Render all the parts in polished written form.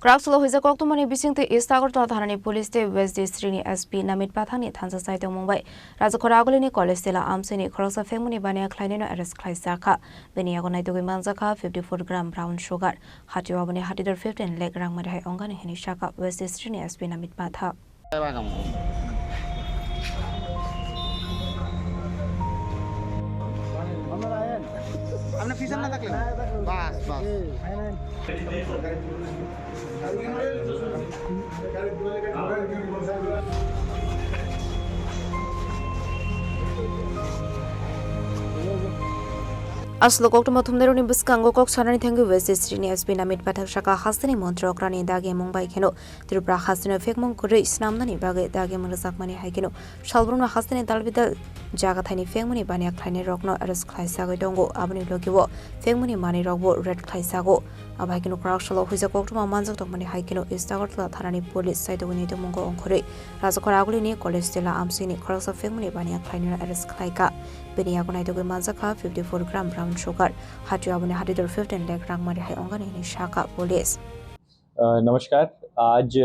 Krakslo huiza koktumani bisingte East Agartala thanani police te West District ni SP Namit Pathani thansa saite Mumbai Rajakhoragoli ni college tela amseni khoroksa femuni bania khlaineno arrest khlaisa kha benia gonai to manza kha 54 gram brown sugar hatiwa bani hatidor 15 leg rang madhai ongani hini shaka West District ni SP Namit Patha हमने fees ना तक बस बस Aslo koktuma thumderoni biskango kok sanani thangu West District ni SP Namit Pathak shaka hastani montra okrani dage Mumbai kheno Tripura hastani fekmong kure snamnani bage dage mulsakmani haikeno shalbruna hastani dalbidal jaga thani fekmuni bania khlaine rokno arrest khlaisa go dongo abani logibo fekmuni mani rokbo red khlaisa go abaikeno kraksalo huiza koktuma manjak tokmani haikeno Istagartla thanani police side go nido mongo ongkhore Rajakhoragoli ni college tela amsini khoroksa fekmuni bania khlaine arrest khlaika benia gonai to manjak 54 gram brown sugar hatiwabने hatidor 15 lakh rang mari hai ongani ni shaka police नमस्कार। आज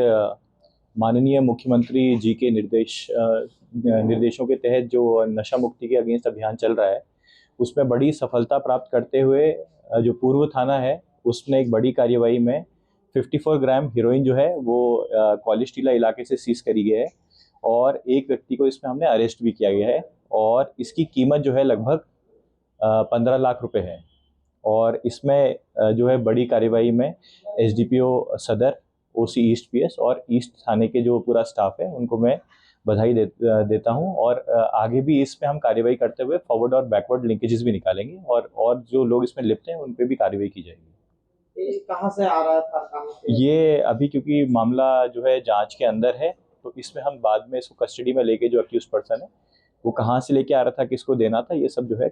माननीय मुख्यमंत्री जी के निर्देशों के तहत जो नशा मुक्ति के अगेंस्ट अभियान चल रहा है उसमें बड़ी सफलता प्राप्त करते हुए जो पूर्व थाना है उसने एक बड़ी कार्यवाही में 54 ग्राम हीरोइन जो है वो कॉलेज टीला इलाके से सीज करी गई है और एक व्यक्ति को इसमें हमने अरेस्ट भी किया गया है और इसकी कीमत जो है लगभग 15 लाख रुपए है और इसमें जो है बड़ी कार्यवाही में एसडीपीओ सदर ओसी ईस्ट पीएस और ईस्ट थाने के जो पूरा स्टाफ है उनको मैं बधाई देता हूं और आगे भी इसमें हम कार्यवाही करते हुए फॉरवर्ड और बैकवर्ड लिंकेजेस भी निकालेंगे और जो लोग इसमें लिप्त हैं उन पे भी कार्यवाही की जाएगी। ये कहाँ से आ रहा था, कहाँ से? ये अभी क्योंकि मामला जो है जांच के अंदर है तो इसमें हम बाद में इसको कस्टडी में लेके जो अक्यूज पर्सन है वो कहाँ से लेके आ रहा था, किसको देना था, ये सब जो है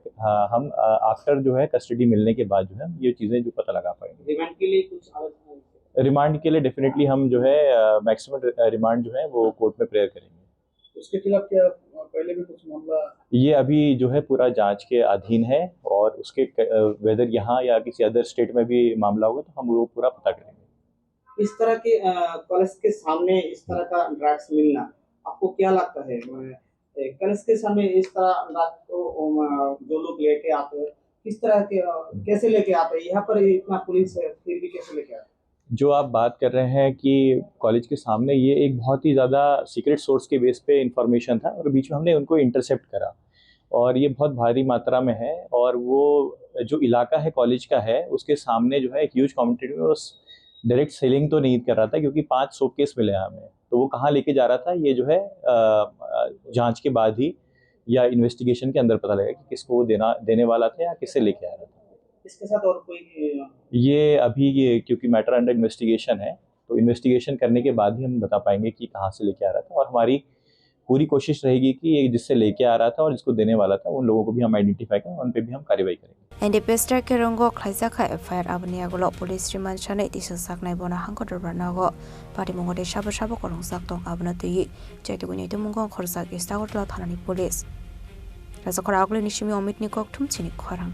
हम आफ्टर जो है कस्टडी मिलने के बाद जो है ये चीज़ें जो पता लगा पाएंगे। रिमांड के लिए कुछ रिमांड के लिए डेफिनेटली हम जो है मैक्सिमम रिमांड जो है वो कोर्ट में प्रेयर करेंगे। उसके खिलाफ क्या पहले भी कुछ मामला? ये अभी जो है पूरा जांच के अधीन है और उसके वेदर यहाँ या किसी अदर स्टेट में भी मामला होगा तो हम वो पूरा पता करेंगे। इस तरह के कॉलेज के सामने इस तरह का ड्रग्स मिलना आपको क्या लगता है? कॉलेज के सामने इस तरह ड्रग्स को जो लोग लेके आते हैं किस तरह के कैसे लेके आते हैं? यहाँ पर इतना पुलिस है फिर भी कैसे लेके आते हैं? जो आप बात कर रहे हैं कि कॉलेज के सामने ये एक बहुत ही ज़्यादा सीक्रेट सोर्स के बेस पे इंफॉर्मेशन था और बीच में हमने उनको इंटरसेप्ट करा और ये बहुत भारी मात्रा में है और वो जो इलाका है कॉलेज का है उसके सामने जो है एक ह्यूज क्वांटिटी में उस डायरेक्ट सेलिंग तो नहीं कर रहा था क्योंकि 5 शोकेस मिले हमें तो वो कहाँ लेके जा रहा था ये जो है जांच के बाद ही या इन्वेस्टिगेशन के अंदर पता लगेगा कि किसको वो देने वाला था या किससे लेके आ रहा था। इसके साथ और कोई ये अभी ये क्योंकि मैटर अंडर इन्वेस्टिगेशन है तो इन्वेस्टिगेशन करने के बाद ही हम बता पाएंगे कि कहाँ से लेके आ रहा था और हमारी पूरी कोशिश रहेगी कि ये जिससे लेके आ रहा था और जिसको देने वाला था उन लोगों को भी हम आइडेंटिफाई करें उन पे भी हम कार्रवाई करेंगे। एनडीपीएसटर के रंगो खलाइसा खा FIR abani agolo police remand छाने तिसा saknai bona hangko dornago pari mongode sabo korong sak tong abna tui chaituguni to mongong khorsa Istagartla thanani police Rajakhoragoli nishimi omit ni kok thum chini khorang